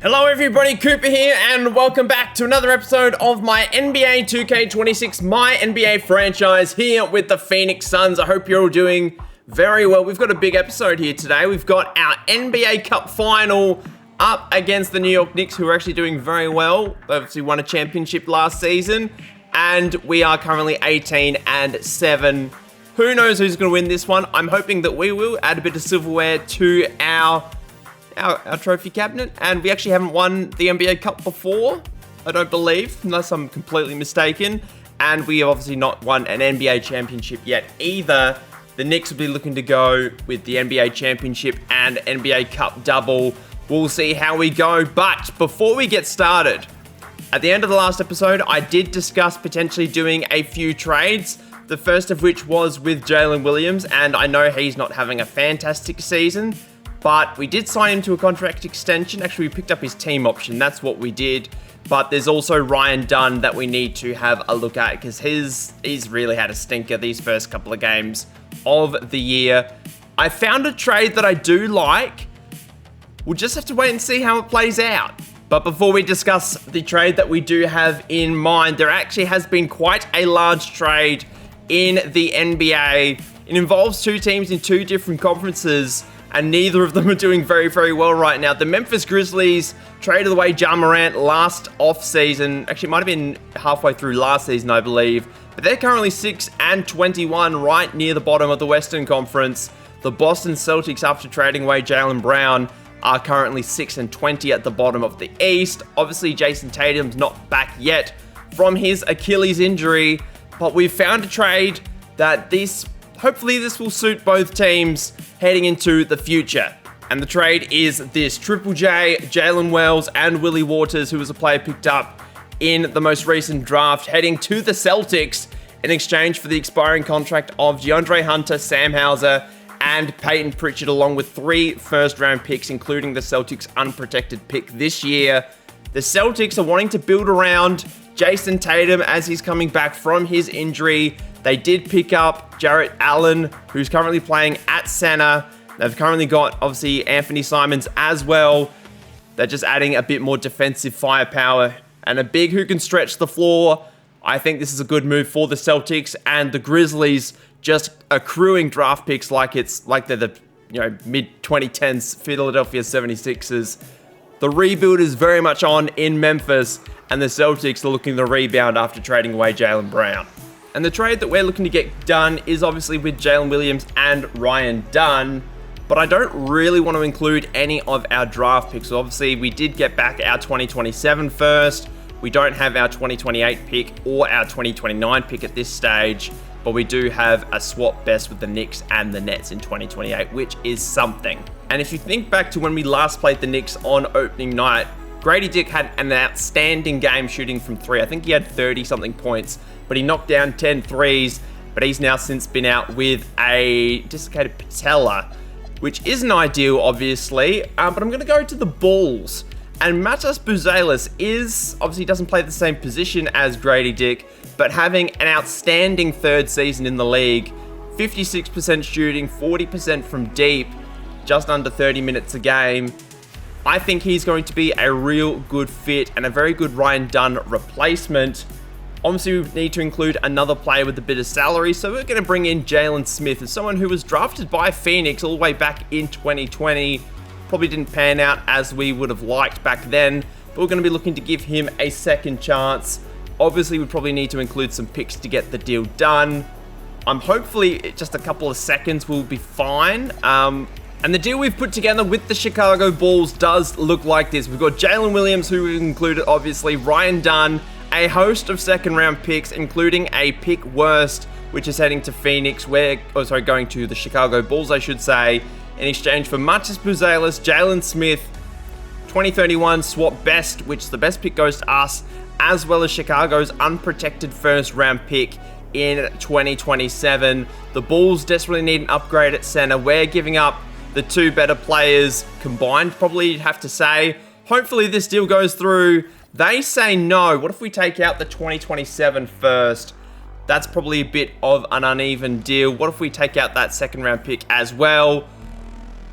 Hello everybody, Cooper here, and welcome back to another episode of my NBA 2K26 My NBA franchise here with the Phoenix Suns. I hope you're all doing very well. We've got a big episode here today. We've got our NBA Cup final up against the New York Knicks, who are actually doing very well. They obviously won a championship last season, and we are currently 18-7. Who knows who's going to win this one? I'm hoping that we will add a bit of silverware to our trophy cabinet, and we actually haven't won the NBA Cup before, I don't believe, unless I'm completely mistaken, and we have obviously not won an NBA championship yet either. The Knicks will be looking to go with the NBA championship and NBA Cup double. We'll see how we go, but before we get started, at the end of the last episode, I did discuss potentially doing a few trades, the first of which was with Jalen Williams, and I know he's not having a fantastic season, but we did sign him to a contract extension. Actually, we picked up his team option. That's what we did. But there's also Ryan Dunn that we need to have a look at because he's really had a stinker these first couple of games of the year. I found a trade that I do like. We'll just have to wait and see how it plays out. But before we discuss the trade that we do have in mind, there actually has been quite a large trade in the NBA. It involves two teams in two different conferences, and neither of them are doing very, very well right now. The Memphis Grizzlies traded away Ja Morant last offseason. Actually, it might have been halfway through last season, I believe. But they're currently 6-21, right near the bottom of the Western Conference. The Boston Celtics, after trading away Jaylen Brown, are currently 6-20 at the bottom of the East. Obviously, Jason Tatum's not back yet from his Achilles injury, but we've found a trade that hopefully this will suit both teams heading into the future. And the trade is this: Triple J, Jalen Wells, and Willie Waters, who was a player picked up in the most recent draft, heading to the Celtics in exchange for the expiring contract of DeAndre Hunter, Sam Hauser, and Peyton Pritchard, along with 3 first-round picks, including the Celtics' unprotected pick this year. The Celtics are wanting to build around Jason Tatum as he's coming back from his injury. They did pick up Jarrett Allen, who's currently playing at center. They've currently got, obviously, Anthony Simons as well. They're just adding a bit more defensive firepower and a big who can stretch the floor. I think this is a good move for the Celtics, and the Grizzlies just accruing draft picks like they're the mid-2010s Philadelphia 76ers. The rebuild is very much on in Memphis, and the Celtics are looking to rebound after trading away Jaylen Brown. And the trade that we're looking to get done is obviously with Jalen Williams and Ryan Dunn, but I don't really want to include any of our draft picks. So obviously, we did get back our 2027 first. We don't have our 2028 pick or our 2029 pick at this stage, but we do have a swap best with the Knicks and the Nets in 2028, which is something. And if you think back to when we last played the Knicks on opening night, Grady Dick had an outstanding game shooting from 3. I think he had 30-something points, but he knocked down 10 threes, but he's now since been out with a dislocated patella, which isn't ideal, obviously, but I'm going to go to the Bulls. And Matas Buzelis obviously doesn't play the same position as Grady Dick, but having an outstanding third season in the league, 56% shooting, 40% from deep, just under 30 minutes a game. I think he's going to be a real good fit and a very good Ryan Dunn replacement. Obviously, we need to include another player with a bit of salary, so we're going to bring in Jalen Smith as someone who was drafted by Phoenix all the way back in 2020. Probably didn't pan out as we would have liked back then, but we're going to be looking to give him a second chance. Obviously, we probably need to include some picks to get the deal done. Hopefully, just a couple of seconds will be fine. And the deal we've put together with the Chicago Bulls does look like this. We've got Jalen Williams, who we've included, obviously, Ryan Dunn, a host of second-round picks, including a pick worst, which is heading to Phoenix, going to the Chicago Bulls, I should say, in exchange for Matas Buzelis, Jalen Smith, 2031 swap best, which the best pick goes to us, as well as Chicago's unprotected first-round pick in 2027. The Bulls desperately need an upgrade at center. We're giving up the 2 better players combined, probably you'd have to say. Hopefully this deal goes through. They say no. What if we take out the 2027 first? That's probably a bit of an uneven deal. What if we take out that second round pick as well?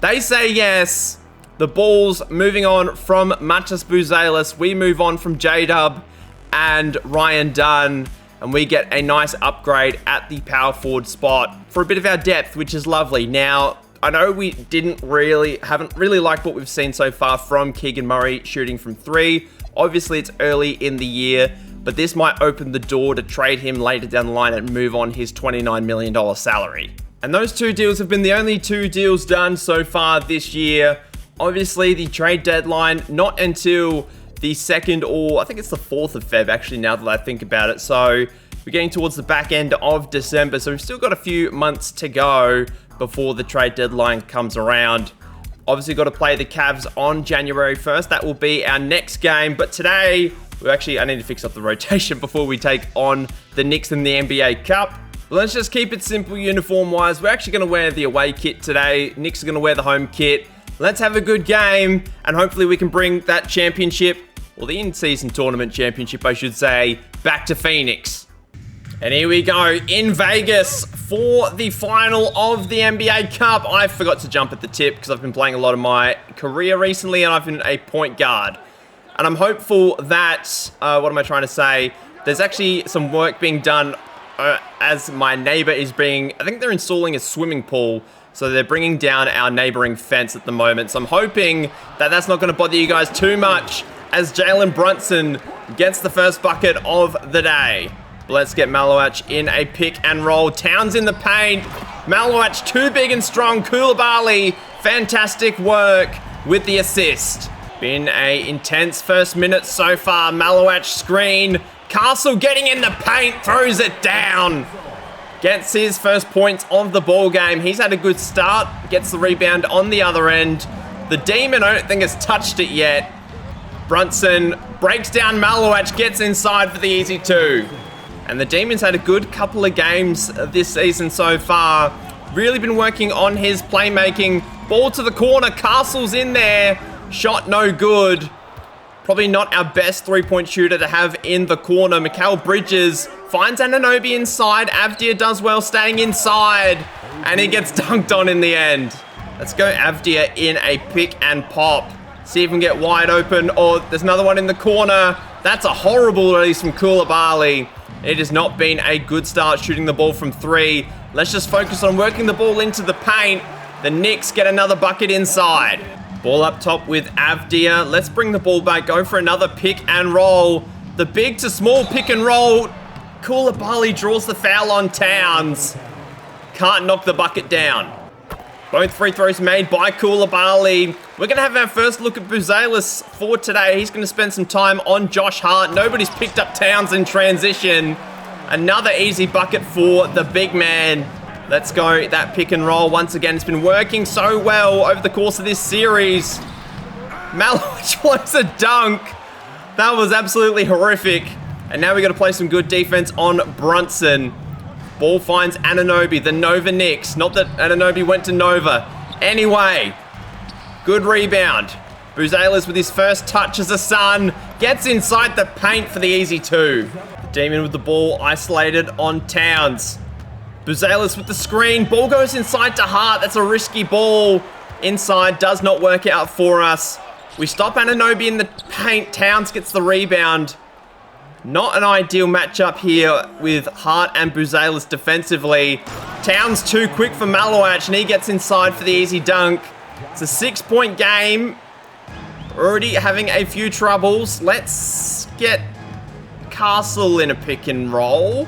They say yes. The Bulls moving on from Matas Buzelis. We move on from J-Dub and Ryan Dunn. And we get a nice upgrade at the power forward spot for a bit of our depth, which is lovely. Now, I know we haven't really liked what we've seen so far from Keegan Murray shooting from 3. Obviously, it's early in the year, but this might open the door to trade him later down the line and move on his $29 million salary. And those 2 deals have been the only 2 deals done so far this year. Obviously, the trade deadline, not until the 2nd or I think it's the 4th of Feb, actually, now that I think about it. So we're getting towards the back end of December, so we've still got a few months to go before the trade deadline comes around. Obviously, got to play the Cavs on January 1st. That will be our next game. But today, I need to fix up the rotation before we take on the Knicks in the NBA Cup. But let's just keep it simple uniform-wise. We're actually going to wear the away kit today. Knicks are going to wear the home kit. Let's have a good game, and hopefully we can bring that championship, or the in-season tournament championship, I should say, back to Phoenix. And here we go, in Vegas for the final of the NBA Cup. I forgot to jump at the tip because I've been playing a lot of my career recently, and I've been a point guard. And I'm hopeful that, there's actually some work being done as my neighbor I think they're installing a swimming pool. So they're bringing down our neighboring fence at the moment. So I'm hoping that that's not going to bother you guys too much as Jalen Brunson gets the first bucket of the day. Let's get Malowach in a pick and roll. Towns in the paint. Malowach too big and strong. Koulibaly, fantastic work with the assist. Been a intense first minute so far. Malowach screen. Castle getting in the paint, throws it down. Gets his first points of the ball game. He's had a good start. Gets the rebound on the other end. The Demon, I don't think, has touched it yet. Brunson breaks down Malowach, gets inside for the easy 2. And the Demon's had a good couple of games this season so far. Really been working on his playmaking. Ball to the corner. Castle's in there. Shot no good. Probably not our best three-point shooter to have in the corner. Mikal Bridges finds Anunoby inside. Avdia does well staying inside. And he gets dunked on in the end. Let's go Avdia in a pick and pop. See if we can get wide open. Oh, there's another one in the corner. That's a horrible release from Koulibaly. It has not been a good start shooting the ball from 3. Let's just focus on working the ball into the paint. The Knicks get another bucket inside. Ball up top with Avdia. Let's bring the ball back. Go for another pick and roll. The big to small pick and roll. Koulibaly draws the foul on Towns. Can't knock the bucket down. Both free throws made by Koulibaly. We're going to have our first look at Buzelis for today. He's going to spend some time on Josh Hart. Nobody's picked up Towns in transition. Another easy bucket for the big man. Let's go that pick and roll once again. It's been working so well over the course of this series. Malowich blows a dunk. That was absolutely horrific. And now we got to play some good defense on Brunson. Ball finds Anunoby, the Nova Knicks. Not that Anunoby went to Nova. Anyway, good rebound. Buzelis with his first touch as a Sun. Gets inside the paint for the easy 2. The Demon with the ball isolated on Towns. Buzelis with the screen. Ball goes inside to Hart. That's a risky ball. Inside does not work out for us. We stop Anunoby in the paint. Towns gets the rebound. Not an ideal matchup here with Hart and Buzelis defensively. Towns too quick for Malowach, and he gets inside for the easy dunk. It's a 6-point game. Already having a few troubles. Let's get Castle in a pick and roll.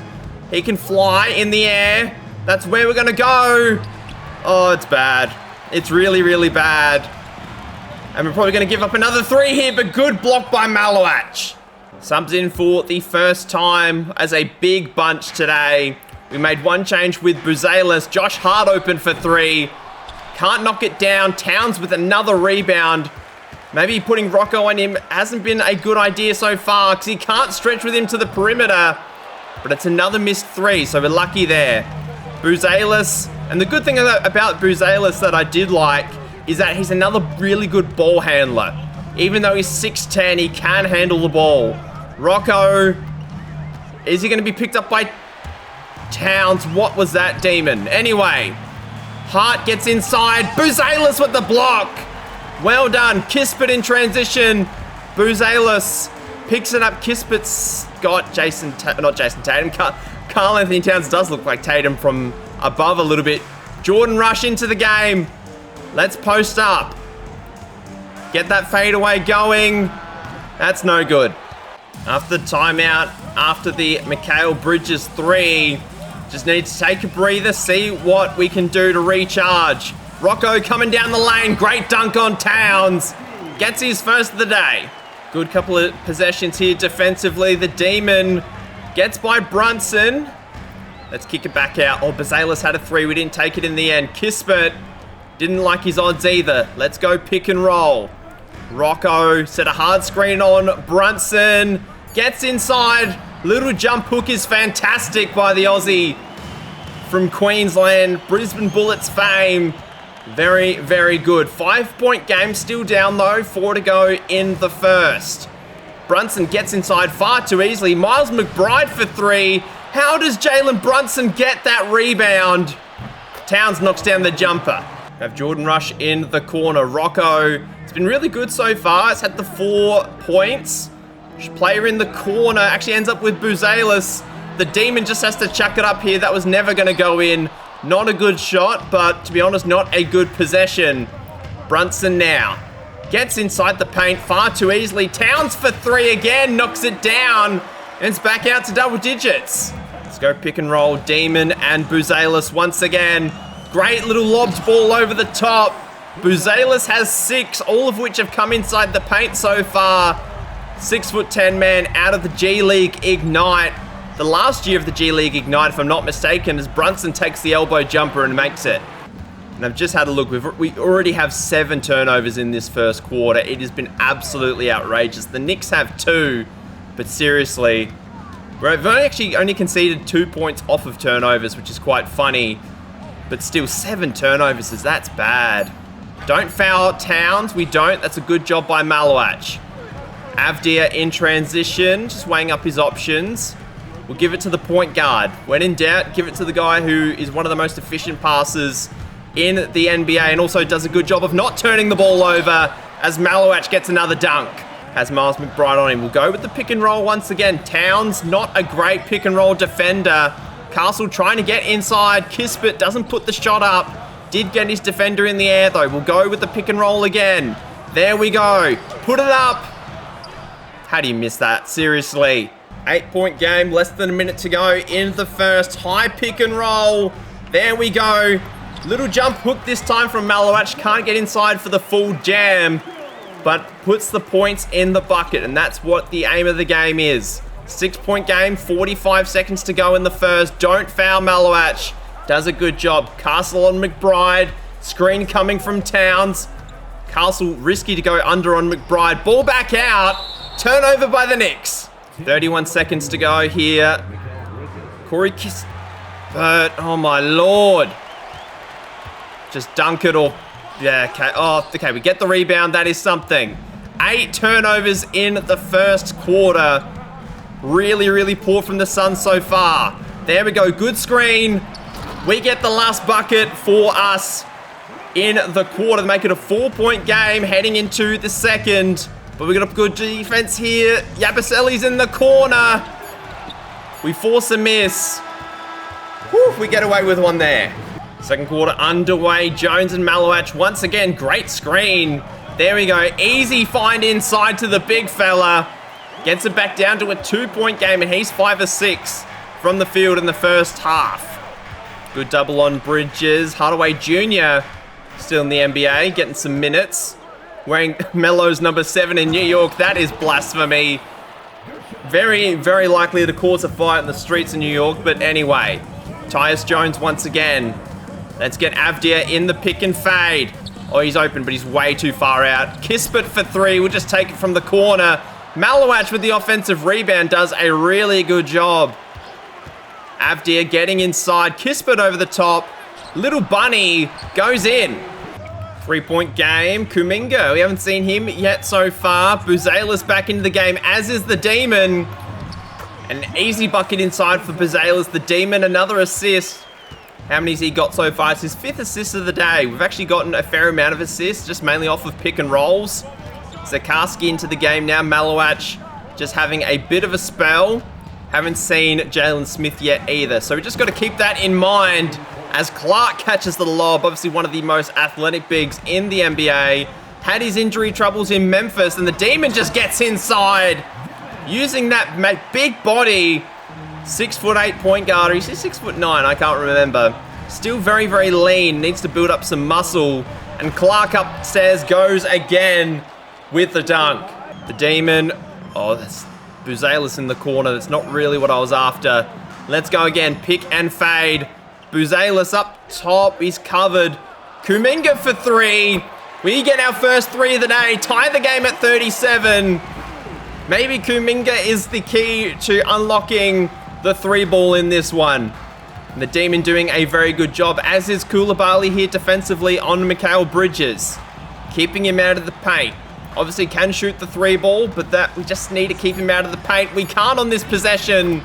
He can fly in the air. That's where we're going to go. Oh, it's bad. It's really, really bad. And we're probably going to give up another 3 here, but good block by Malowach. Subs in for the first time as a big bunch today. We made one change with Buzelis. Josh Hart open for 3. Can't knock it down. Towns with another rebound. Maybe putting Rocco on him hasn't been a good idea so far because he can't stretch with him to the perimeter. But it's another missed 3, so we're lucky there. Buzelis. And the good thing about Buzelis that I did like is that he's another really good ball handler. Even though he's 6'10", he can handle the ball. Rocco. Is he going to be picked up by Towns? What was that, Demon? Anyway. Hart gets inside. Buzelis with the block. Well done. Kispert in transition. Buzelis picks it up. Kispert's got not Jason Tatum. Karl Anthony Towns does look like Tatum from above a little bit. Jordan Rush into the game. Let's post up. Get that fadeaway going. That's no good. After the timeout, after the Mikal Bridges 3, just need to take a breather, see what we can do to recharge. Rocco coming down the lane. Great dunk on Towns. Gets his first of the day. Good couple of possessions here defensively. The Demon gets by Brunson. Let's kick it back out. Oh, Buzelis had a 3. We didn't take it in the end. Kispert didn't like his odds either. Let's go pick and roll. Rocco set a hard screen on Brunson. Gets inside. Little jump hook is fantastic by the Aussie from Queensland. Brisbane Bullets fame. Very, very good. 5-point game. Still down though. 4 to go in the first. Brunson gets inside far too easily. Miles McBride for 3. How does Jalen Brunson get that rebound? Towns knocks down the jumper. Have Jordan Rush in the corner. Rocco, it's been really good so far. It's had the 4 points. Player in the corner actually ends up with Buzelis. The Demon just has to chuck it up here. That was never going to go in. Not a good shot, but to be honest, not a good possession. Brunson now gets inside the paint far too easily. Towns for 3 again, knocks it down, and it's back out to double digits. Let's go pick and roll. Demon and Buzelis once again. Great little lobbed ball over the top. Buzelis has 6, all of which have come inside the paint so far. 6'10" man out of the G League Ignite. The last year of the G League Ignite, if I'm not mistaken, as Brunson takes the elbow jumper and makes it. And I've just had a look. We already have 7 turnovers in this first quarter. It has been absolutely outrageous. The Knicks have 2, but seriously, we've only conceded 2 points off of turnovers, which is quite funny. But still, 7 turnovers, that's bad. Don't foul Towns. We don't. That's a good job by Malowach. Avdia in transition, just weighing up his options. We'll give it to the point guard. When in doubt, give it to the guy who is one of the most efficient passers in the NBA and also does a good job of not turning the ball over as Malowach gets another dunk. Has Miles McBride on him. We'll go with the pick and roll once again. Towns, not a great pick and roll defender. Castle trying to get inside. Kispert doesn't put the shot up. Did get his defender in the air though. We'll go with the pick and roll again. There we go. Put it up. How do you miss that? Seriously. 8-point game, less than a minute to go in the first. High pick and roll. There we go. Little jump hook this time from Malowach. Can't get inside for the full jam, but puts the points in the bucket, and that's what the aim of the game is. 6-point game, 45 seconds to go in the first. Don't foul Malowach. Does a good job. Castle on McBride. Screen coming from Towns. Castle risky to go under on McBride. Ball back out. Turnover by the Knicks. 31 seconds to go here. Corey Kispert. Oh my lord. Just dunk it or... Yeah, okay. Oh, okay, we get the rebound. That is something. 8 turnovers in the first quarter. Really, really poor from the Suns so far. There we go. Good screen. We get the last bucket for us in the quarter to make it a 4-point game heading into the second. But we got a good defense here. Yabusele's in the corner. We force a miss. Whew, we get away with one there. Second quarter underway. Jones and Malowach once again. Great screen. There we go. Easy find inside to the big fella. Gets it back down to a 2-point game, and he's 5 of 6 from the field in the first half. Good double on Bridges. Hardaway Jr. still in the NBA, getting some minutes. Wearing Melo's number 7 in New York. That is blasphemy. Very, very likely to cause a fight in the streets of New York. But anyway, Tyus Jones once again. Let's get Avdia in the pick and fade. Oh, he's open, but he's way too far out. Kispert for 3. We'll just take it from the corner. Malowach with the offensive rebound does a really good job. Avdia getting inside. Kispert over the top. Little Bunny goes in. 3-point game. Kuminga, we haven't seen him yet so far. Buzelis back into the game, as is the Demon. An easy bucket inside for Buzelis. The Demon, another assist. How many's he got so far? It's his 5th assist of the day. We've actually gotten a fair amount of assists, just mainly off of pick and rolls. Zakarski into the game now. Malowach just having a bit of a spell. Haven't seen Jalen Smith yet either. So we just got to keep that in mind as Clark catches the lob. Obviously one of the most athletic bigs in the NBA. Had his injury troubles in Memphis, and the Demon just gets inside. Using that big body. 6'8" point guard. He's 6'9", I can't remember. Still very, very lean. Needs to build up some muscle. And Clark upstairs goes again with the dunk. The Demon. Oh, that's Buzelis in the corner. That's not really what I was after. Let's go again. Pick and fade. Buzelis up top. He's covered. Kuminga for 3. We get our first 3 of the day. Tie the game at 37. Maybe Kuminga is the key to unlocking the 3 ball in this one. And the Demon doing a very good job, as is Koulibaly here defensively on Mikal Bridges. Keeping him out of the paint. Obviously can shoot the 3 ball, but that we just need to keep him out of the paint. We can't on this possession.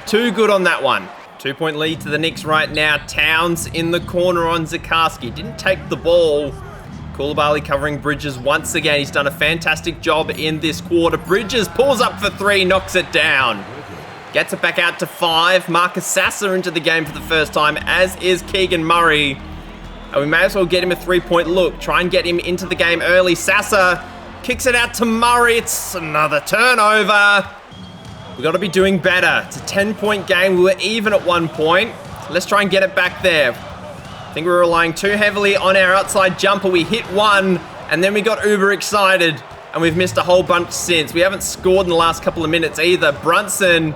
Too good on that one. 2-point lead to the Knicks right now. Towns in the corner on Zakarski. Didn't take the ball. Koulibaly covering Bridges once again. He's done a fantastic job in this quarter. Bridges pulls up for 3, knocks it down. Gets it back out to 5. Marcus Sasser into the game for the first time, as is Keegan Murray. And we may as well get him a 3-point look. Try and get him into the game early. Sasser kicks it out to Murray. It's another turnover. We've got to be doing better. It's a 10-point game. We were even at one point. Let's try and get it back there. I think we were relying too heavily on our outside jumper. We hit one, and then we got uber excited, and we've missed a whole bunch since. We haven't scored in the last couple of minutes either. Brunson.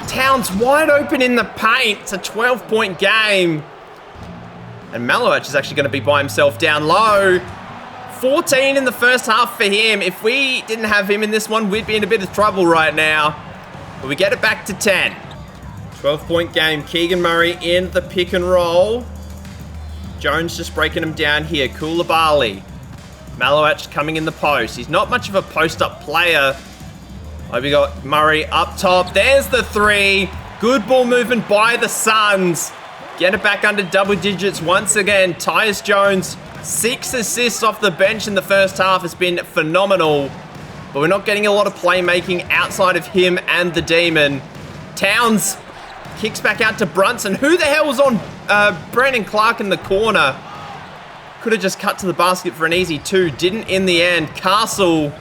Towns wide open in the paint. It's a 12-point game. And Malowach is actually going to be by himself down low. 14 in the first half for him. If we didn't have him in this one, we'd be in a bit of trouble right now. But we get it back to 10. 12-point game. Keegan Murray in the pick and roll. Jones just breaking him down here. Koulibaly. Malowach coming in the post. He's not much of a post-up player. We got Murray up top. There's the 3. Good ball movement by the Suns. Get it back under double digits once again. Tyus Jones, 6 assists off the bench in the first half, has been phenomenal. But we're not getting a lot of playmaking outside of him and the Demon. Towns kicks back out to Brunson. Who the hell was on Brandon Clark in the corner? Could have just cut to the basket for an easy 2. Didn't in the end. Castle.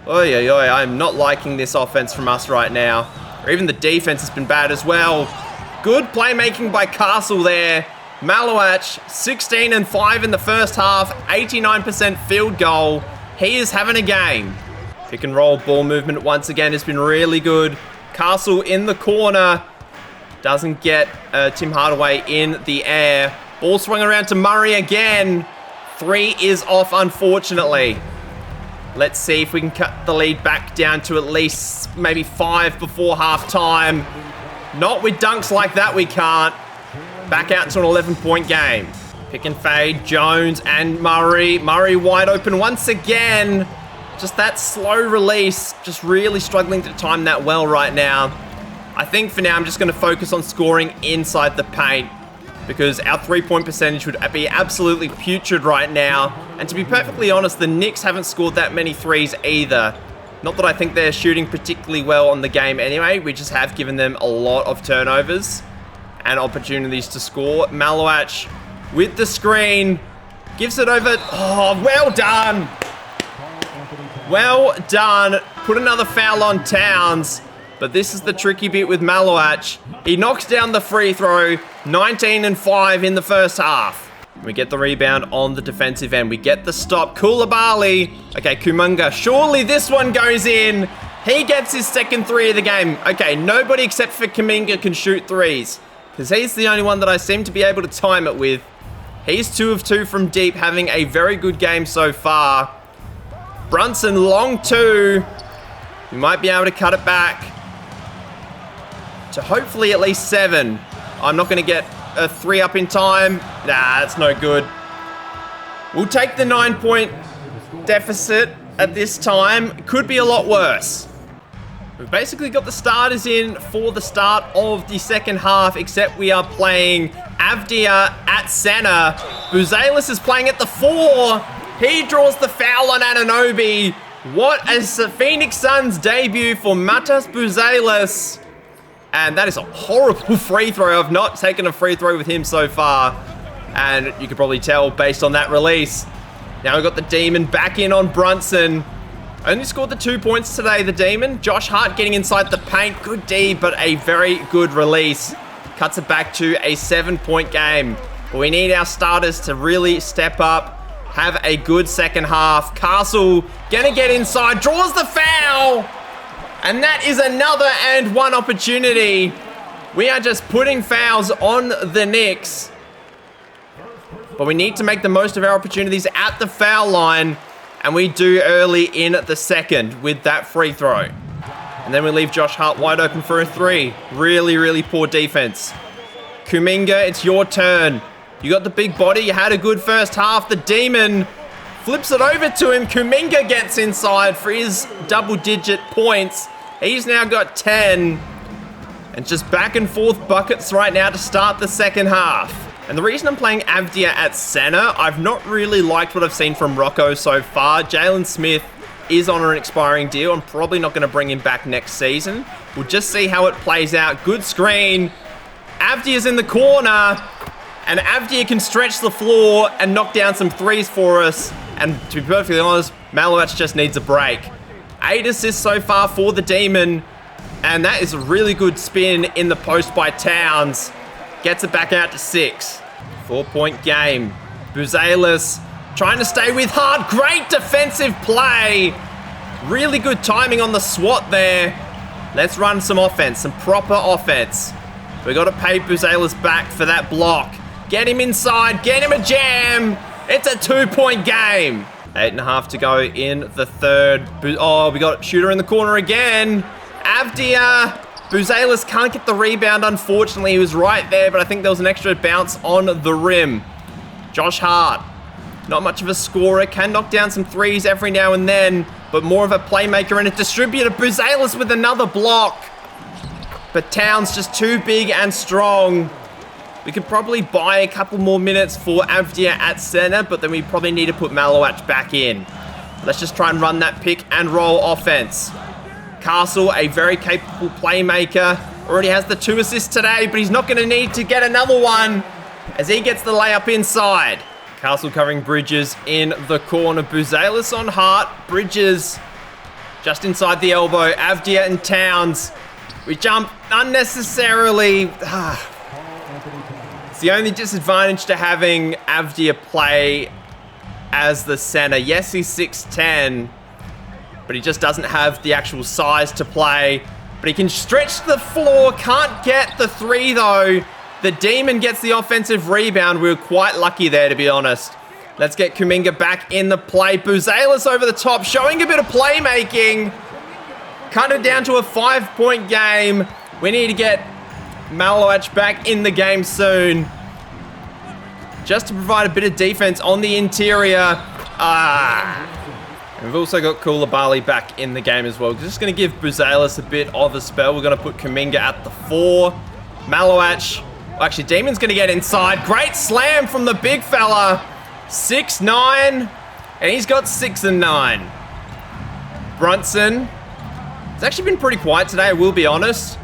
I'm not liking this offense from us right now. Or even the defense has been bad as well. Good playmaking by Castle there. Malowach, 16 and 5 in the first half, 89% field goal. He is having a game. Pick and roll ball movement once again has been really good. Castle in the corner. Doesn't get Tim Hardaway in the air. Ball swung around to Murray again. 3 is off, unfortunately. Let's see if we can cut the lead back down to at least maybe 5 before halftime. Not with dunks like that, we can't. Back out to an 11-point game. Pick and fade, Jones and Murray. Murray wide open once again. Just that slow release. Just really struggling to time that well right now. I think for now I'm just going to focus on scoring inside the paint, because our 3-point percentage would be absolutely putrid right now. And to be perfectly honest, the Knicks haven't scored that many 3s either. Not that I think they're shooting particularly well on the game anyway. We just have given them a lot of turnovers and opportunities to score. Malowach with the screen. Gives it over. Oh, well done. Well done. Put another foul on Towns. But this is the tricky bit with Malowach. He knocks down the free throw. 19 and 5 in the first half. We get the rebound on the defensive end. We get the stop. Koulibaly. Okay, Kuminga. Surely this one goes in. He gets his second 3 of the game. Okay, nobody except for Kuminga can shoot 3s, because he's the only one that I seem to be able to time it with. He's 2 of 2 from deep, having a very good game so far. Brunson, long 2. We might be able to cut it back to hopefully at least 7. I'm not going to get a 3 up in time. Nah, that's no good. We'll take the 9-point deficit at this time. Could be a lot worse. We've basically got the starters in for the start of the second half, except we are playing Avdia at center. Buzelis is playing at the 4. He draws the foul on Anunoby. What is the Phoenix Suns debut for Matas Buzelis? And that is a horrible free throw. I've not taken a free throw with him so far. And you can probably tell based on that release. Now we've got the Demon back in on Brunson. Only scored the 2 points today, the Demon. Josh Hart getting inside the paint. Good D, but a very good release. Cuts it back to a 7-point game. But we need our starters to really step up. Have a good second half. Castle gonna get inside. Draws the foul. And that is another and one opportunity. We are just putting fouls on the Knicks. But we need to make the most of our opportunities at the foul line. And we do early in the second with that free throw. And then we leave Josh Hart wide open for a 3. Really, really poor defense. Kuminga, it's your turn. You got the big body. You had a good first half. The Demon flips it over to him. Kuminga gets inside for his double-digit points. He's now got 10. And just back and forth buckets right now to start the second half. And the reason I'm playing Avdia at center, I've not really liked what I've seen from Rocco so far. Jalen Smith is on an expiring deal. I'm probably not going to bring him back next season. We'll just see how it plays out. Good screen. Avdia's in the corner. And Avdia can stretch the floor and knock down some threes for us. And to be perfectly honest, Malowacz just needs a break. 8 assists so far for the Demon. And that is a really good spin in the post by Towns. Gets it back out to 6. 4-point game. Buzelis trying to stay with Hart. Great defensive play. Really good timing on the swat there. Let's run some offense, some proper offense. We got to pay Buzelis back for that block. Get him inside. Get him a jam. It's a 2-point game. 8.5 to go in the third. Oh, we got shooter in the corner again. Avdia. Buzelis can't get the rebound, unfortunately. He was right there, but I think there was an extra bounce on the rim. Josh Hart, not much of a scorer. Can knock down some threes every now and then, but more of a playmaker and a distributor. Buzelis with another block. But Towns just too big and strong. We could probably buy a couple more minutes for Avdia at center, but then we probably need to put Malowacz back in. Let's just try and run that pick and roll offense. Castle, a very capable playmaker, already has the 2 assists today, but he's not going to need to get another one as he gets the layup inside. Castle covering Bridges in the corner. Buzelis on Hart. Bridges just inside the elbow. Avdia and Towns. We jump unnecessarily. It's the only disadvantage to having Avdia play as the center. Yes, he's 6'10", but he just doesn't have the actual size to play. But he can stretch the floor, can't get the 3 though. The Demon gets the offensive rebound. We were quite lucky there, to be honest. Let's get Kuminga back in the play. Buzelis over the top, showing a bit of playmaking. Cut it down to a 5-point game. We need to get Malowacz back in the game soon. Just to provide a bit of defense on the interior. And we've also got Koulibaly back in the game as well. Just going to give Buzelis a bit of a spell. We're going to put Kuminga at the 4. Malowacz. Actually, Demon's going to get inside. Great slam from the big fella. 6'9". And he's got 6 and 9. Brunson. It's actually been pretty quiet today, I will be honest.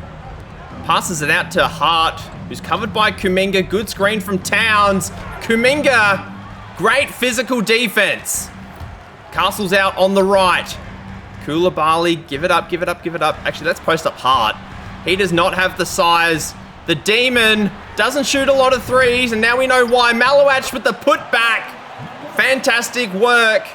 Passes it out to Hart, who's covered by Kuminga. Good screen from Towns. Kuminga. Great physical defense. Castle's out on the right. Koulibaly, give it up, give it up, give it up. Actually, let's post up Hart. He does not have the size. The Demon doesn't shoot a lot of threes, and now we know why. Malowacz with the putback. Fantastic work.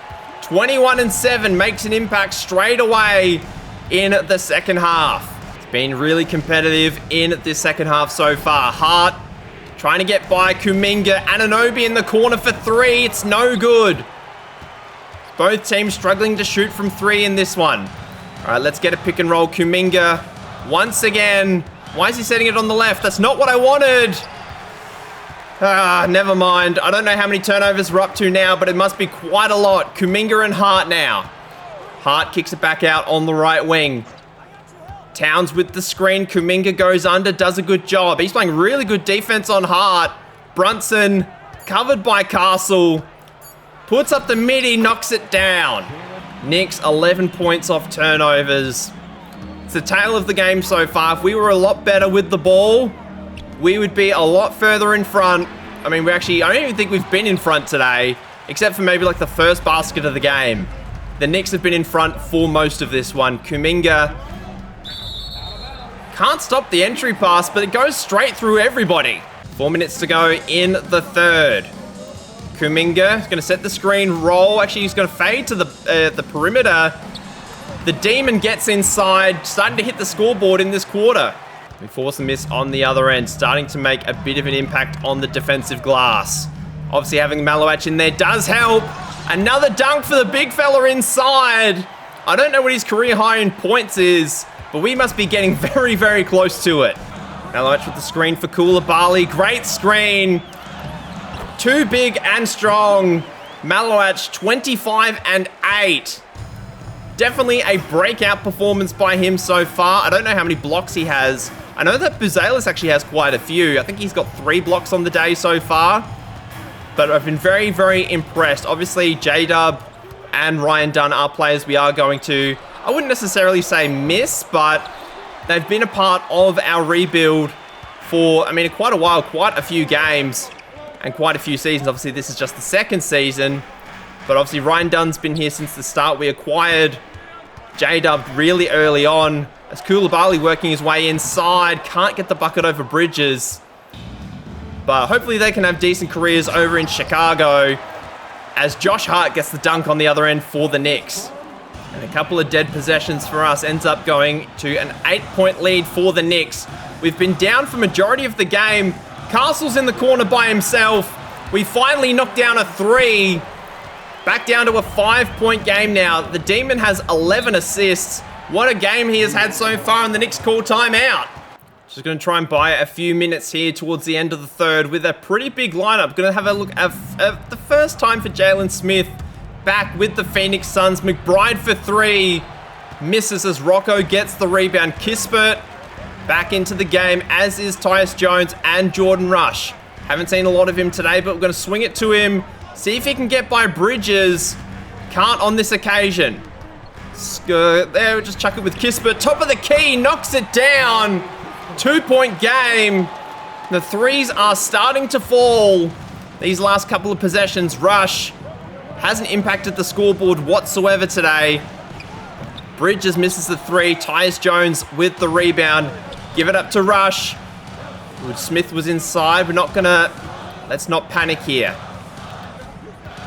21 and 7 makes an impact straight away in the second half. It's been really competitive in this second half so far. Hart trying to get by Kuminga. Anunoby in the corner for 3. It's no good. Both teams struggling to shoot from 3 in this one. All right, let's get a pick and roll. Kuminga once again. Why is he setting it on the left? That's not what I wanted. Never mind. I don't know how many turnovers we're up to now, but it must be quite a lot. Kuminga and Hart now. Hart kicks it back out on the right wing. Towns with the screen. Kuminga goes under, does a good job. He's playing really good defense on Hart. Brunson, covered by Castle. Puts up the midi, knocks it down. Knicks 11 points off turnovers. It's the tale of the game so far. If we were a lot better with the ball, we would be a lot further in front. I mean, I don't even think we've been in front today, except for maybe like the first basket of the game. The Knicks have been in front for most of this one. Kuminga can't stop the entry pass, but it goes straight through everybody. 4 minutes to go in the third. Kuminga is going to set the screen, roll. Actually, he's going to fade to the perimeter. The Demon gets inside, starting to hit the scoreboard in this quarter. We force a miss on the other end, starting to make a bit of an impact on the defensive glass. Obviously, having Malowach in there does help. Another dunk for the big fella inside. I don't know what his career high in points is, but we must be getting very, very close to it. Malowach with the screen for Koulibaly. Great screen. Too big and strong. Malowach 25 and 8. Definitely a breakout performance by him so far. I don't know how many blocks he has. I know that Buzelis actually has quite a few. I think he's got 3 blocks on the day so far. But I've been very, very impressed. Obviously, J-Dub and Ryan Dunn are players we are going to, I wouldn't necessarily say miss, but they've been a part of our rebuild for, I mean, quite a while, quite a few games and quite a few seasons. Obviously, this is just the second season. But obviously, Ryan Dunn's been here since the start. We acquired J-Dub really early on. As Koulibaly working his way inside. Can't get the bucket over Bridges. But hopefully they can have decent careers over in Chicago. As Josh Hart gets the dunk on the other end for the Knicks. And a couple of dead possessions for us ends up going to an 8-point lead for the Knicks. We've been down for majority of the game. Castle's in the corner by himself. We finally knocked down a 3. Back down to a 5-point game now. The Demon has 11 assists. What a game he has had so far, and the Knicks call timeout. Just going to try and buy a few minutes here towards the end of the third with a pretty big lineup. Going to have a look at the first time for Jalen Smith back with the Phoenix Suns. McBride for 3. Misses as Rocco gets the rebound. Kispert back into the game, as is Tyus Jones and Jordan Rush. Haven't seen a lot of him today, but we're going to swing it to him. See if he can get by Bridges. Can't on this occasion. There, just chuck it with Kispert. Top of the key, knocks it down. 2-point game. The threes are starting to fall. These last couple of possessions, Rush hasn't impacted the scoreboard whatsoever today. Bridges misses the 3. Tyus Jones with the rebound. Give it up to Rush. Smith was inside. Let's not panic here.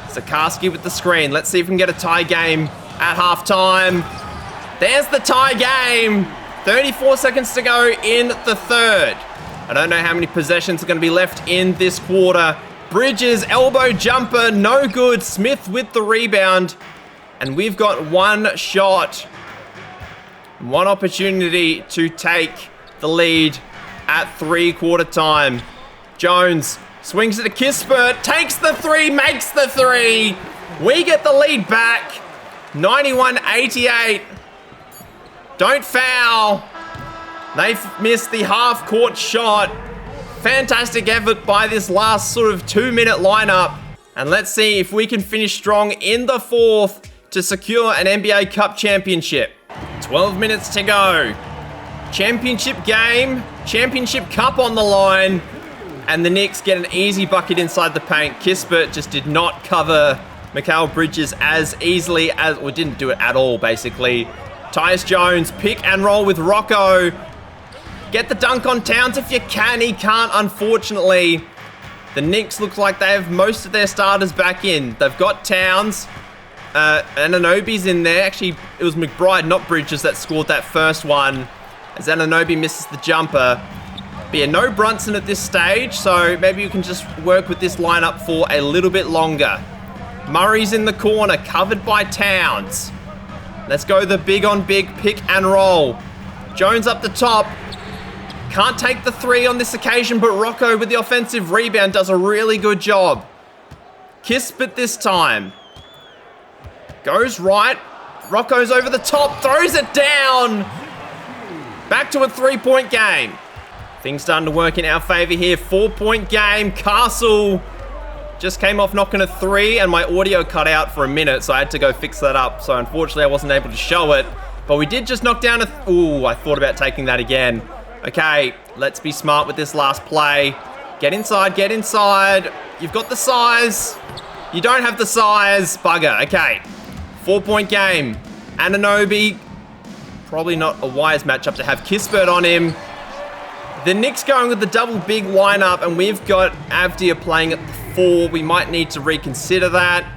Sikorsky with the screen. Let's see if we can get a tie game at halftime. There's the tie game. 34 seconds to go in the third. I don't know how many possessions are going to be left in this quarter. Bridges, elbow jumper, no good. Smith with the rebound. And we've got one shot. One opportunity to take the lead at 3-quarter time. Jones swings it to Kispert, takes the 3, makes the 3. We get the lead back. 91-88. Don't foul. They've missed the half-court shot. Fantastic effort by this last sort of 2-minute lineup. And let's see if we can finish strong in the fourth to secure an NBA Cup championship. 12 minutes to go. Championship game, championship cup on the line. And the Knicks get an easy bucket inside the paint. Kispert just did not cover Mikal Bridges as easily as, or didn't do it at all, basically. Tyus Jones, pick and roll with Rocco. Get the dunk on Towns if you can. He can't, unfortunately. The Knicks look like they have most of their starters back in. They've got Towns. Anunoby's in there. Actually, it was McBride, not Bridges, that scored that first one. As Anunoby misses the jumper. But yeah, no Brunson at this stage, so maybe you can just work with this lineup for a little bit longer. Murray's in the corner, covered by Towns. Let's go the big on big pick and roll. Jones up the top. Can't take the 3 on this occasion, but Rocco with the offensive rebound does a really good job. Kispert this time. Goes right. Rocco's over the top, throws it down. Back to a 3-point game. Things starting to work in our favor here. 4-point game. Castle just came off knocking a 3 and my audio cut out for a minute, so I had to go fix that up. So unfortunately I wasn't able to show it, but we did just knock down a... Ooh, I thought about taking that again. Okay, let's be smart with this last play. Get inside, get inside. You've got the size. You don't have the size. Bugger. Okay, 4-point game. Anunoby, probably not a wise matchup to have Kispert on him. The Knicks going with the double big lineup, and we've got Avdia playing at the 4. We might need to reconsider that.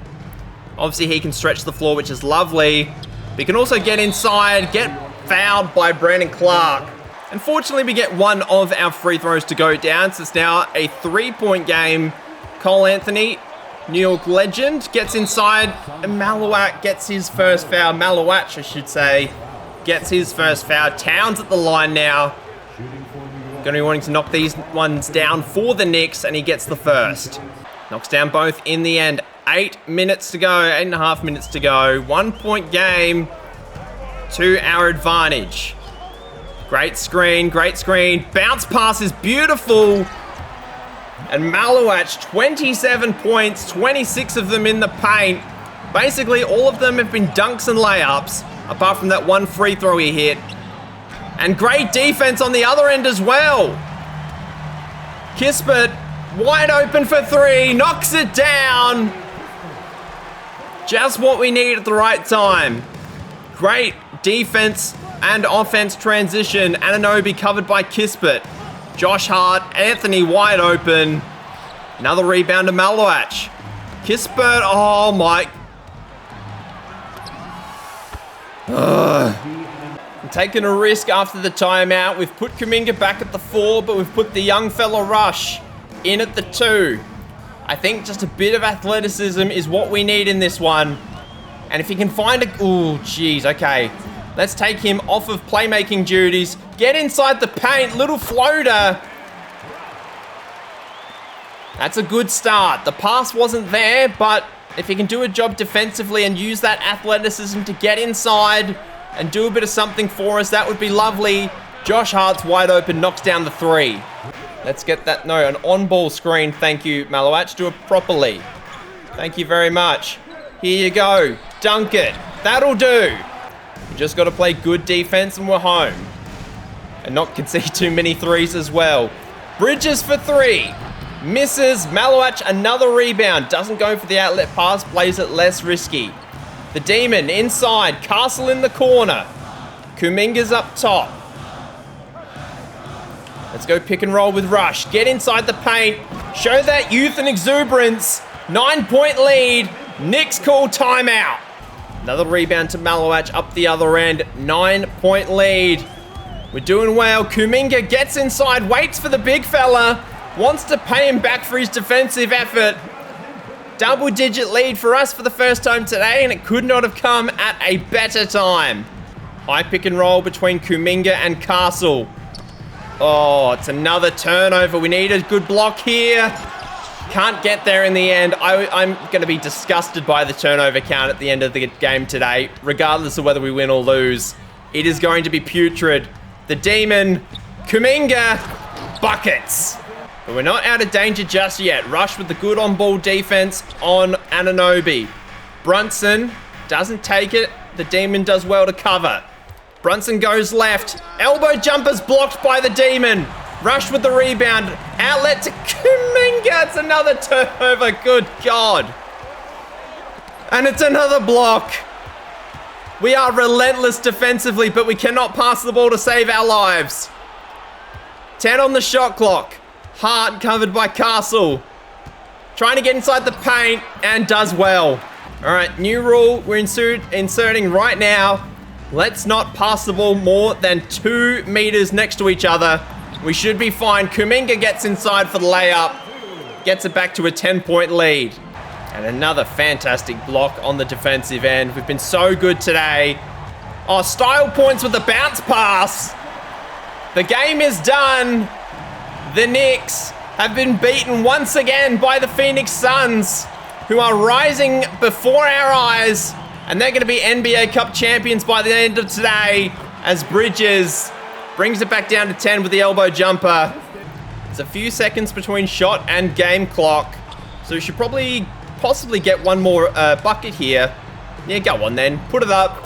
Obviously, he can stretch the floor, which is lovely. But he can also get inside, get fouled by Brandon Clark. Unfortunately, we get one of our free throws to go down, so it's now a 3-point game. Cole Anthony, New York legend, gets inside, and Malawach gets his first foul. Malawach, I should say, gets his first foul. Towns at the line now. Going to be wanting to knock these ones down for the Knicks, and he gets the first. Knocks down both in the end. 8 minutes to go, 8.5 minutes to go. 1-point game to our advantage. Great screen, great screen. Bounce pass is beautiful. And Malawach, 27 points, 26 of them in the paint. Basically, all of them have been dunks and layups, apart from that one free throw he hit. And great defense on the other end as well. Kispert, wide open for 3, knocks it down. Just what we need at the right time. Great defense and offense transition. Anunoby covered by Kispert. Josh Hart, Anthony wide open. Another rebound to Malawach. Kispert, oh my. I'm taking a risk after the timeout. We've put Kuminga back at the 4, but we've put the young fella Rush in at the 2. I think just a bit of athleticism is what we need in this one. And if he can find a... Ooh, jeez, okay. Let's take him off of playmaking duties. Get inside the paint, little floater. That's a good start. The pass wasn't there, but if he can do a job defensively and use that athleticism to get inside and do a bit of something for us, that would be lovely. Josh Hart's wide open, knocks down the 3. Let's get that, no, an on-ball screen. Thank you, Malawach. Do it properly. Thank you very much. Here you go. Dunk it. That'll do. We just got to play good defense and we're home. And not concede too many threes as well. Bridges for 3. Misses. Malawach, another rebound. Doesn't go for the outlet pass. Plays it less risky. The Demon inside. Castle in the corner. Kuminga's up top. Let's go pick and roll with Rush. Get inside the paint. Show that youth and exuberance. 9-point lead. Knicks call timeout. Another rebound to Malawach up the other end. 9-point lead. We're doing well. Kuminga gets inside, waits for the big fella. Wants to pay him back for his defensive effort. Double-digit lead for us for the first time today, and it could not have come at a better time. High pick and roll between Kuminga and Castle. Oh, it's another turnover. We need a good block here. Can't get there in the end. I'm going to be disgusted by the turnover count at the end of the game today, regardless of whether we win or lose. It is going to be putrid. The Demon, Kuminga, buckets. But we're not out of danger just yet. Rush with the good on-ball defense on Anunoby. Brunson doesn't take it. The Demon does well to cover. Brunson goes left. Elbow jumper's blocked by the Demon. Rush with the rebound. Outlet to Kuminga. It's another turnover. Good God. And it's another block. We are relentless defensively, but we cannot pass the ball to save our lives. 10 on the shot clock. Hart covered by Castle. Trying to get inside the paint and does well. All right, new rule we're inserting right now. Let's not pass the ball more than 2 meters next to each other. We should be fine. Kuminga gets inside for the layup. Gets it back to a 10-point lead. And another fantastic block on the defensive end. We've been so good today. Oh, style points with the bounce pass. The game is done. The Knicks have been beaten once again by the Phoenix Suns, who are rising before our eyes. And they're going to be NBA Cup champions by the end of today, as Bridges Brings it back down to 10 with the elbow jumper. There's a few seconds between shot and game clock. So we should possibly get one more bucket here. Yeah, go on then. Put it up.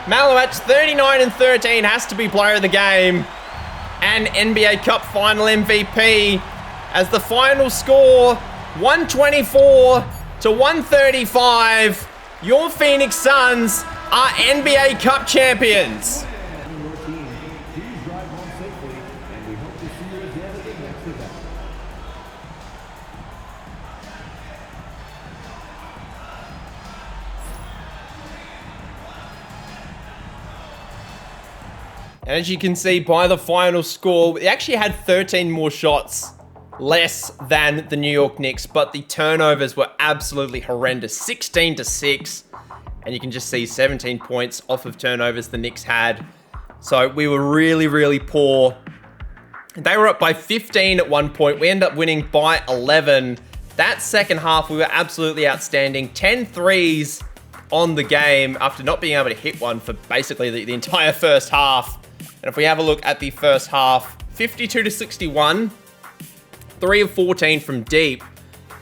Malowacz, 39 and 13, has to be player of the game. And NBA Cup final MVP. As the final score, 124 to 135. Your Phoenix Suns are NBA Cup champions. And as you can see by the final score, we actually had 13 more shots less than the New York Knicks, but the turnovers were absolutely horrendous. 16 to 6. And you can just see 17 points off of turnovers the Knicks had. So we were really, really poor. They were up by 15 at one point. We ended up winning by 11. That second half, we were absolutely outstanding. 10 threes on the game after not being able to hit one for basically the entire first half. And if we have a look at the first half, 52 to 61, 3 of 14 from deep.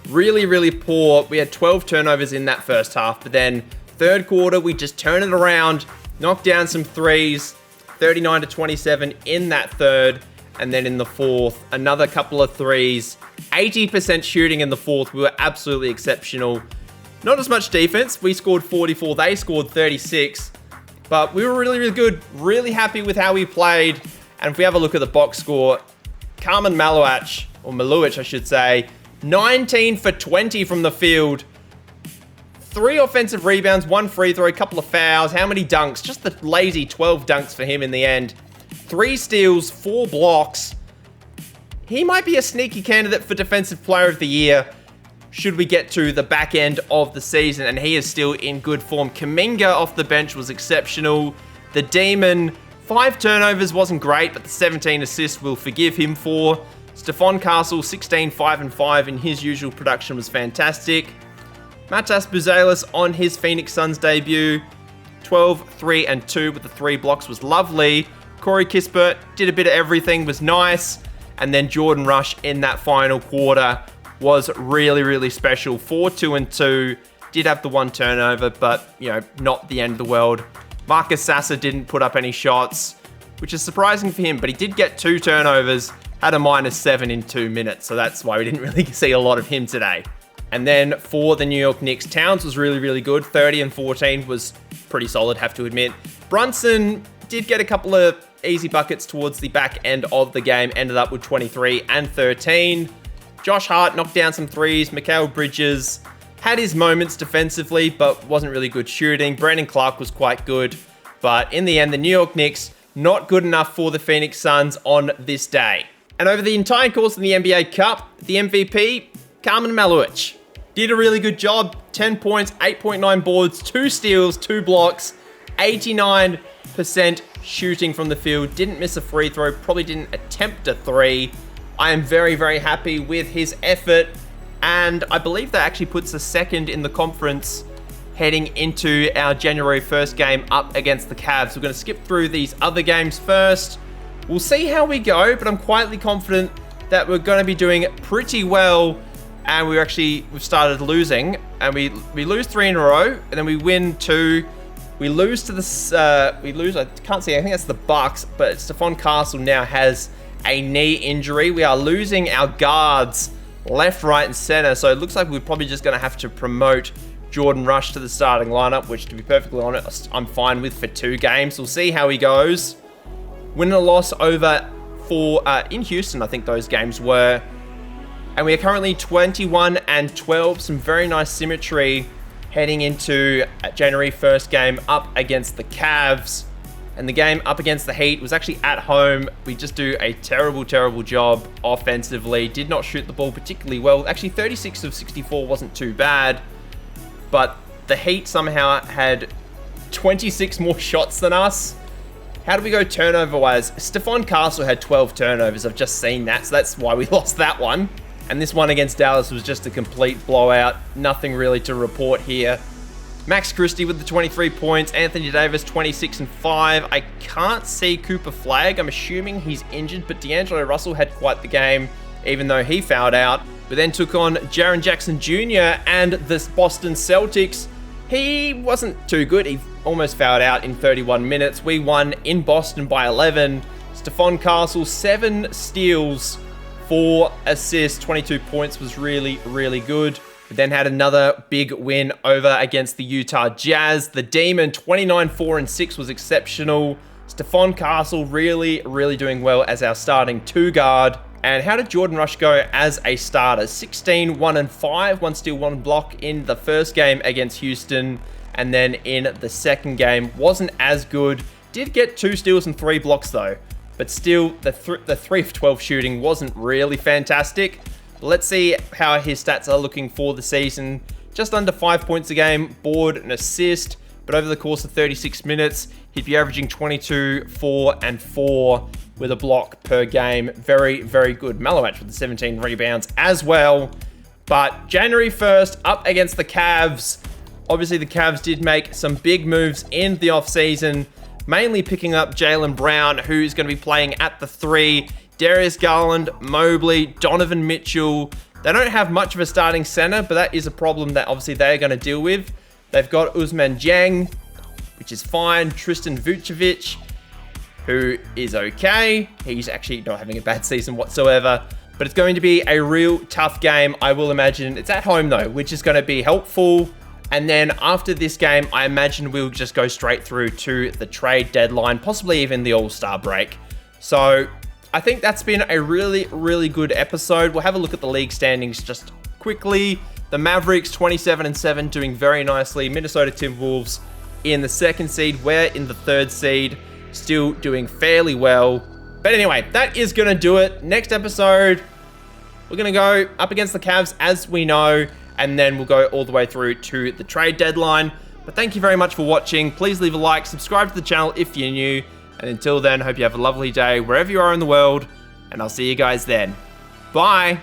Really, really poor. We had 12 turnovers in that first half, but then third quarter, we just turned it around, knocked down some threes, 39 to 27 in that third, and then in the fourth, another couple of threes, 80% shooting in the fourth. We were absolutely exceptional. Not as much defense. We scored 44, they scored 36. But we were really, really good. Really happy with how we played. And if we have a look at the box score, Carmen Malowacz, or Malowacz, I should say, 19 for 20 from the field. 3 offensive rebounds, 1 free throw, a couple of fouls. How many dunks? Just the lazy 12 dunks for him in the end. 3 steals, 4 blocks. He might be a sneaky candidate for Defensive Player of the Year should we get to the back end of the season, and he is still in good form. Kuminga off the bench was exceptional. The Demon, 5 turnovers wasn't great, but the 17 assists we'll forgive him for. Stephon Castle, 16, 5 and 5 in his usual production was fantastic. Matas Buzelis on his Phoenix Suns debut, 12, 3 and 2 with the 3 blocks was lovely. Corey Kispert did a bit of everything, was nice. And then Jordan Rush in that final quarter was really, really special. 4, 2 and 2. Did have the 1 turnover, but, you know, not the end of the world. Marcus Sasser didn't put up any shots, which is surprising for him, but he did get 2 turnovers, had a -7 in 2 minutes, so that's why we didn't really see a lot of him today. And then for the New York Knicks, Towns was really, really good. 30 and 14 was pretty solid, have to admit. Brunson did get a couple of easy buckets towards the back end of the game, ended up with 23 and 13. Josh Hart knocked down some threes. Mikal Bridges had his moments defensively, but wasn't really good shooting. Brandon Clark was quite good. But in the end, the New York Knicks, not good enough for the Phoenix Suns on this day. And over the entire course of the NBA Cup, the MVP, Carmen Malowacz, did a really good job. 10 points, 8.9 boards, 2 steals, 2 blocks, 89% shooting from the field. Didn't miss a free throw, probably didn't attempt a 3. I am very, very happy with his effort, and I believe that actually puts us second in the conference heading into our January 1st game up against the Cavs. We're going to skip through these other games first. We'll see how we go, but I'm quietly confident that we're going to be doing pretty well, and we've started losing, and we lose 3 in a row, and then we win 2. We lose to I can't see, I think that's the Bucks, but Stephon Castle now has a knee injury. We are losing our guards left, right, and center. So it looks like we're probably just going to have to promote Jordan Rush to the starting lineup, which, to be perfectly honest, I'm fine with for 2 games. We'll see how he goes. Win and a loss over in Houston, I think those games were. And we are currently 21 and 12. Some very nice symmetry heading into January 1st game up against the Cavs. And the game up against the Heat was actually at home. We just do a terrible, terrible job offensively. Did not shoot the ball particularly well. Actually, 36 of 64 wasn't too bad. But the Heat somehow had 26 more shots than us. How do we go turnover-wise? Stephon Castle had 12 turnovers. I've just seen that, so that's why we lost that one. And this one against Dallas was just a complete blowout. Nothing really to report here. Max Christie with the 23 points. Anthony Davis, 26 and 5. I can't see Cooper Flagg. I'm assuming he's injured, but D'Angelo Russell had quite the game, even though he fouled out. We then took on Jaren Jackson Jr. and the Boston Celtics. He wasn't too good. He almost fouled out in 31 minutes. We won in Boston by 11. Stephon Castle, 7 steals, 4 assists, 22 points was really, really good. We then had another big win over against the Utah Jazz. The Demon, 29, 4, and 6 was exceptional. Stephon Castle really, really doing well as our starting 2 guard. And how did Jordan Rush go as a starter? 16, 1 and 5, 1 steal, 1 block in the first game against Houston. And then in the second game, wasn't as good. Did get 2 steals and 3 blocks though. But still, the 3 of 12 shooting wasn't really fantastic. Let's see how his stats are looking for the season. Just under 5 points a game, board, and assist. But over the course of 36 minutes, he'd be averaging 22, 4, and 4 with a block per game. Very, very good. Malowach with the 17 rebounds as well. But January 1st, up against the Cavs. Obviously, the Cavs did make some big moves in the offseason, mainly picking up Jaylen Brown, who's going to be playing at the 3. Darius Garland, Mobley, Donovan Mitchell. They don't have much of a starting center, but that is a problem that obviously they're going to deal with. They've got Ousmane Dieng, which is fine. Tristan Vucevic, who is okay. He's actually not having a bad season whatsoever. But it's going to be a real tough game, I will imagine. It's at home, though, which is going to be helpful. And then after this game, I imagine we'll just go straight through to the trade deadline, possibly even the All-Star break. So I think that's been a really, really good episode. We'll have a look at the league standings just quickly. The Mavericks, 27 and 7, doing very nicely. Minnesota Timberwolves in the 2nd seed. We're in the 3rd seed, still doing fairly well. But anyway, that is going to do it. Next episode, we're going to go up against the Cavs, as we know, and then we'll go all the way through to the trade deadline. But thank you very much for watching. Please leave a like, subscribe to the channel if you're new. And until then, hope you have a lovely day wherever you are in the world, and I'll see you guys then. Bye!